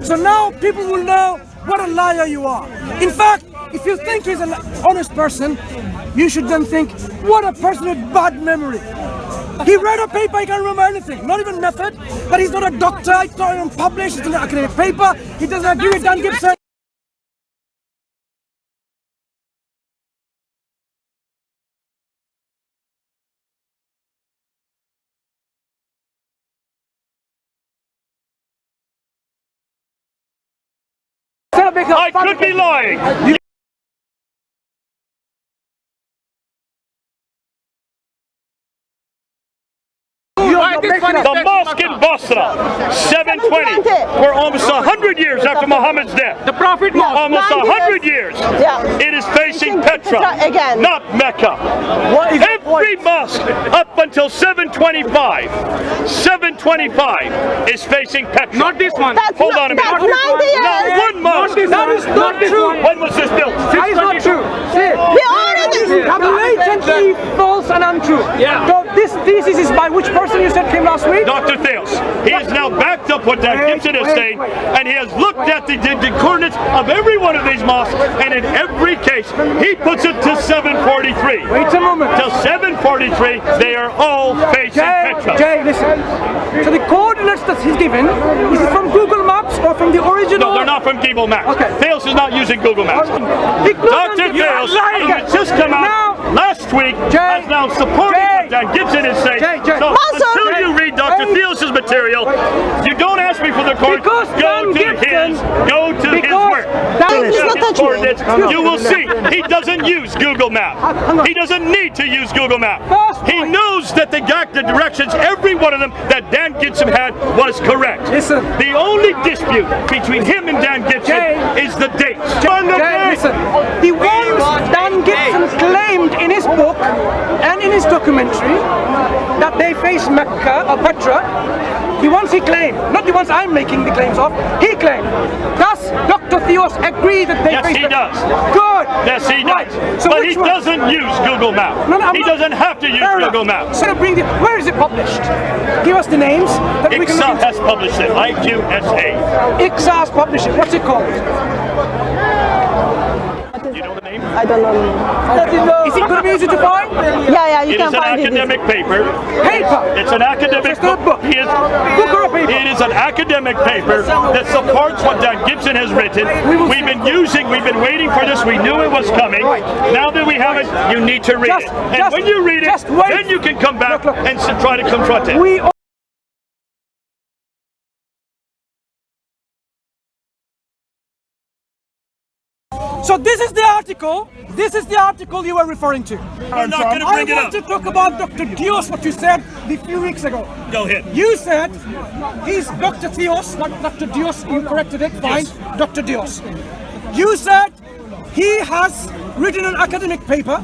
So now people will know what a liar you are. In fact, if you think he's an honest person, you should then think, what a person with bad memory. He read a paper, he can't remember anything, not even method, but he's not a doctor, it's not even published, it's an academic paper, he doesn't agree with Dan Gibson. I could be lying. The mosque in Basra, 720. We're almost 100 years after Muhammad's death. The Prophet Mosque. Almost 100 years. Yeah. It is facing Petra, again. not Mecca. Every mosque up until 725 is facing Petra. Not this one. Hold on a minute. That's 90 years. Not one mosque. That is not true. When was this built? That is not true. Blatantly false and untrue. Yeah. So this thesis is by which person you said came last week? Dr. Theos. He has now backed up what Dan Gibson is saying, and he has looked at the coordinates of every one of these mosques, and in every case, he puts it to 743. Wait a moment. Till 743, they are all facing Petra. Jay, listen. So the coordinates that he's given, is it from Google Maps or from the original? No, they're not from Google Maps. Okay. Theos is not using Google Maps. Dr. Theos, who has just come out last week, has now supported what Dan Gibson is saying. So until you read Dr. Theos' material, you don't ask me for the coordinates. Go to his work. You will see he doesn't use Google Maps. He doesn't need to use Google Maps. He knows that the directions, every one of them that Dan Gibson had was correct. Listen. The only dispute between him and Dan Gibson is the dates. Listen. The ones Dan Gibson claimed in his book and in his documentary that they face Mecca or Petra, the ones he claimed, not the ones I'm making the claims of, he claimed. Does Dr. Theos agree that they face Mecca? Yes, he does. Good. Yes, he does. Right. So but he doesn't use Google Maps. He doesn't have to use Google Maps. So where is it published? Give us the names. That we can IQSA has published it. IQSA. IQSA has published it. What's it called? Do you know the name? I don't know. Is it going to be easy to find? Yeah, you It can is an find academic paper. Paper. It's an academic It's not book. book. Book or a paper? It is an academic paper that supports what Dan Gibson has written. We've been waiting for this. We knew it was coming. Now that we have it, you need to read it. And when you read it, then you can come back and try to confront it. So this is the article. This is the article you were referring to. We're not going to bring it I up. want to talk about Dr. Theos, what you said a few weeks ago. Go ahead. You said he's Dr. Theos, not Dr. Dios. You corrected it. Fine, Yes. Dr. Dios. You said he has written an academic paper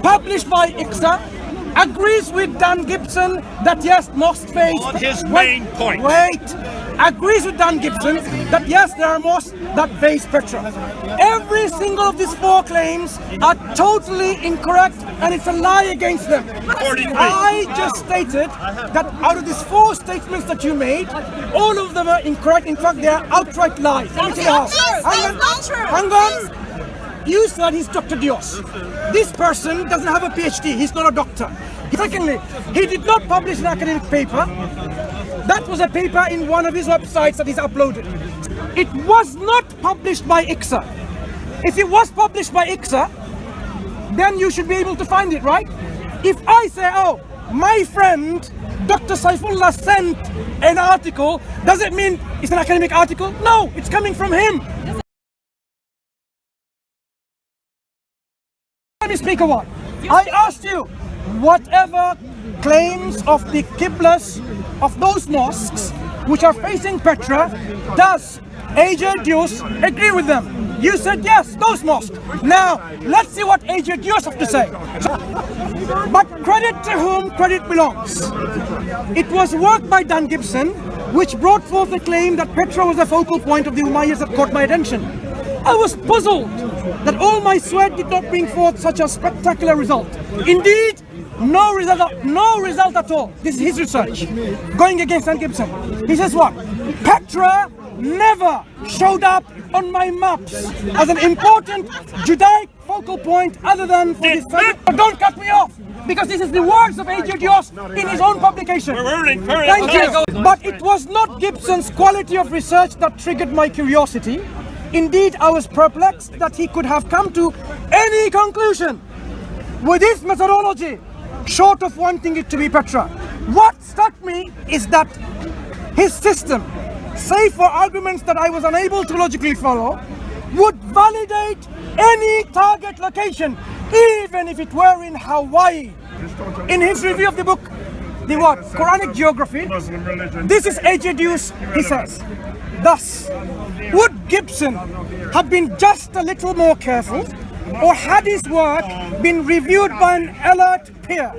published by IQSA, agrees with Dan Gibson that yes, mosques face. On his main point. Agrees with Dan Gibson that yes, there are mosques that face Petra. Every single of these four claims are totally incorrect, and it's a lie against them. I just stated that out of these four statements that you made, all of them are incorrect. In fact, they are outright lies. Let me tell you how. Hang on. You said he's Dr. Dios. This person doesn't have a PhD. He's not a doctor. Secondly, he did not publish an academic paper. That was a paper in one of his websites that he's uploaded. It was not published by IQSA. If it was published by IQSA, then you should be able to find it, right? If I say, oh, my friend Dr. Saifullah sent an article, does it mean it's an academic article? No, it's coming from him. Let me speak a while. I asked you, whatever claims of the Qiblas of those mosques which are facing Petra, does AJ Dios agree with them? You said yes, those mosques. Now, let's see what AJ Dios have to say. But credit to whom credit belongs. It was work by Dan Gibson which brought forth the claim that Petra was the focal point of the Umayyads that caught my attention. I was puzzled that all my sweat did not bring forth such a spectacular result. Indeed, no result at all. This is his research, going against Dan Gibson. He says what? Petra never showed up on my maps as an important Judaic focal point other than for this. Don't cut me off, because this is the words of A.J. Dios in his own publication. Thank you. But it was not Gibson's quality of research that triggered my curiosity. Indeed, I was perplexed that he could have come to any conclusion with his methodology, short of wanting it to be Petra. What struck me is that his system, save for arguments that I was unable to logically follow, would validate any target location, even if it were in Hawaii. In his review of the book, the what? Quranic Geography, this is A.J. Dios, he says, thus, would Gibson have been just a little more careful, or had his work been reviewed by an alert peer,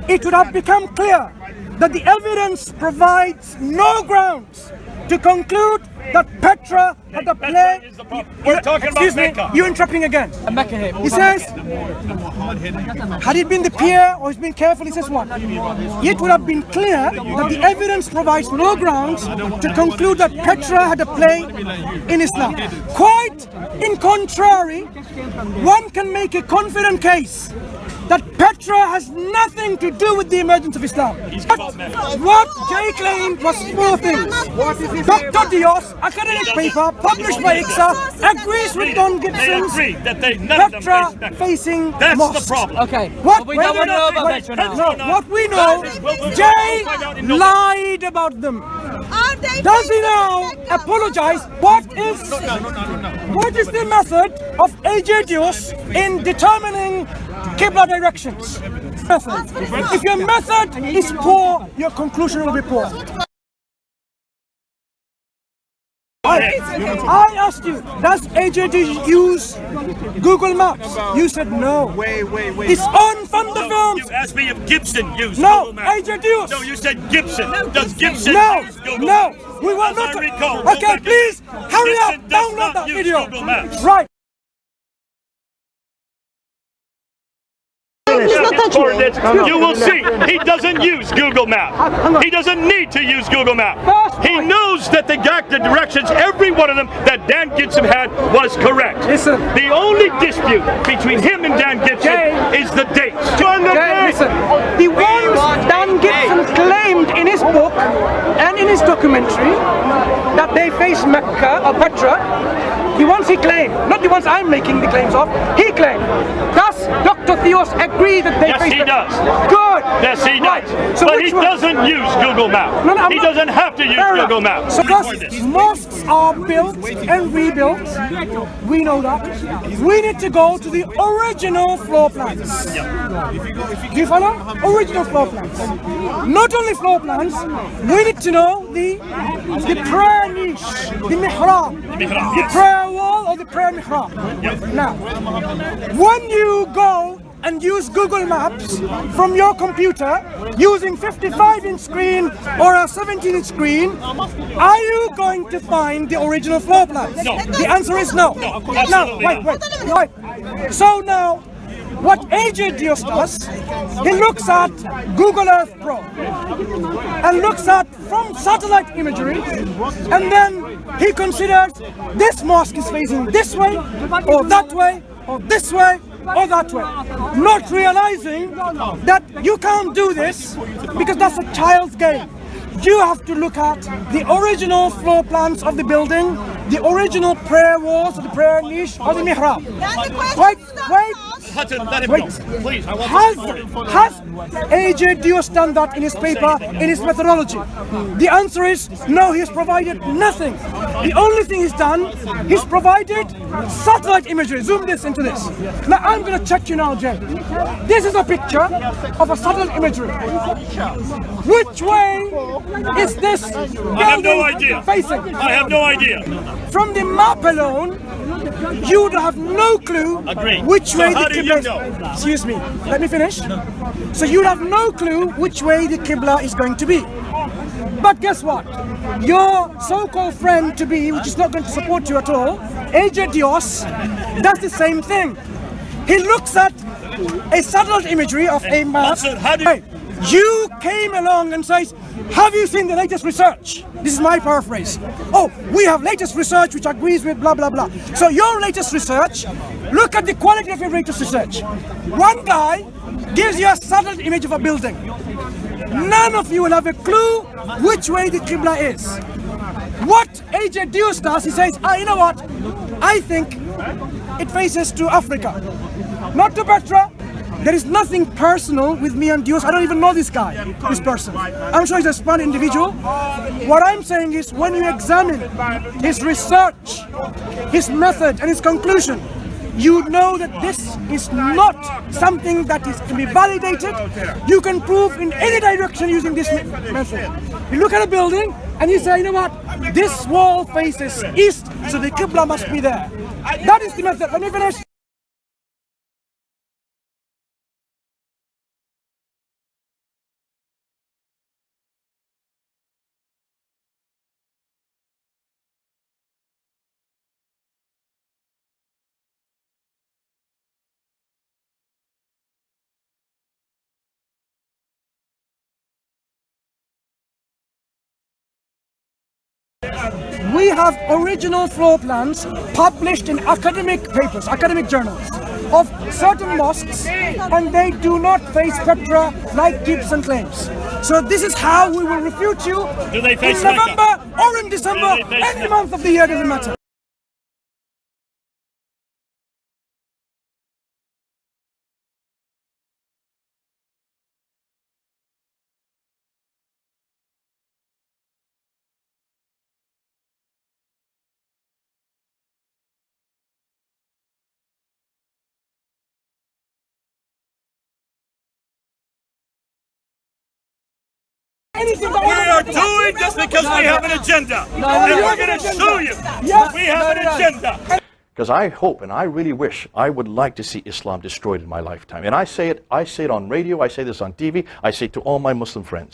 it would have become clear that the evidence provides no grounds to conclude that Petra had a play. We're talking about Mecca. You're interrupting again. Mecca here. He says, had it been the peer or he's been careful, he says what? It would have been clear that the evidence provides no grounds to conclude that Petra had a play in Islam. Quite in contrary, one can make a confident case that Petra has nothing to do with the emergence of Islam. What Jay claimed was four things. Dr. Dios, academic paper published by ICSA, agrees with Don Gibson's Petra facing That's mosques. the problem. Okay. What we don't know about Petra now. No, what we know, Jay lied about them. Does he now apologize? What is the method of A.J. Dios in determining Qibla directions? Method. If your method is poor, your conclusion will be poor. I asked you, does A.J. use Google Maps? You said no. It's on from the films. You asked me if Gibson used No, Google Maps. A.J. Dios. No, you said Gibson. Does Gibson No, use Google no, Maps? we want As not. I recall, Okay, go back please to- hurry up. Gibson does Download not that use video. Google Maps. Right. Coordinates, you will see he doesn't use Google Maps. He doesn't need to use Google Maps. He knows that the directions, every one of them that Dan Gibson had was correct. Listen. The only dispute between him and Dan Gibson is the dates. Jay, listen. The ones Dan Gibson claimed in his book and in his documentary that they face Mecca or Petra, the ones he claimed, not the ones I'm making the claims of, he claimed. Does Dr. Theos agree that they Yes, face he Mecca? does. Good. Yes, he Right. does. So But which he one? doesn't use Google Maps. No, no, I'm he not- doesn't have to use Fair enough. Google Maps. So because mosques are built and rebuilt, we know that. We need to go to the original floor plans. Do you follow? Original floor plans. Not only floor plans, we need to know the prayer niche, the mihrab, the prayer wall or the prayer mihrab. Now, when you go and use Google Maps from your computer using 55-inch screen or a 17-inch screen, are you going to find the original floor plans? No. The answer is no. Now, wait. So now, what A.J. Dios does, he looks at Google Earth Pro and looks at from satellite imagery, and then he considers this mosque is facing this way, or that way, or this way, or that way, not realizing that you can't do this because that's a child's game. You have to look at the original floor plans of the building, the original prayer walls, the prayer niche, or the mihrab. Wait. Hudson, let him Wait. go. Please, I want Has A.J. Dios done that in his paper, in his methodology? The answer is no, he has provided nothing. The only thing he's done, he's provided satellite imagery. Zoom this into this. Now I'm going to check you now, Jay. This is a picture of a satellite imagery. Which way is this building I have no idea. facing? I have no idea. From the map alone, you would have no clue Agreed. which So way how the do Qibla you is. know? Excuse me, let me finish. So you have no clue which way the Qibla is going to be. But guess what? Your so-called friend to be, which is not going to support you at all, A.J. Dios, does the same thing. He looks at a satellite imagery of a map. Mansoor, how do you... You came along and says, have you seen the latest research? This is my paraphrase. Oh, we have latest research which agrees with blah, blah, blah. So your latest research, look at the quality of your latest research. One guy gives you a subtle image of a building. None of you will have a clue which way the Qibla is. What AJ Dios does, he says, you know what? I think it faces to Africa, not to Petra. There is nothing personal with me and Dios. I don't even know this guy, this person. I'm sure he's a smart individual. What I'm saying is, when you examine his research, his method and his conclusion, you know that this is not something that can be validated. You can prove in any direction using this method. You look at a building and you say, you know what? This wall faces east, so the Qibla must be there. That is the method. Let me finish. We have original floor plans published in academic papers, academic journals of certain mosques, and they do not face Petra like Gibson claims. So this is how we will refute you in November or in December, any month of the year, doesn't matter. We are doing this because we have an agenda. And we're going to show you we have an agenda. Because I hope and I really wish, I would like to see Islam destroyed in my lifetime. And I say it on radio, I say this on TV, I say it to all my Muslim friends.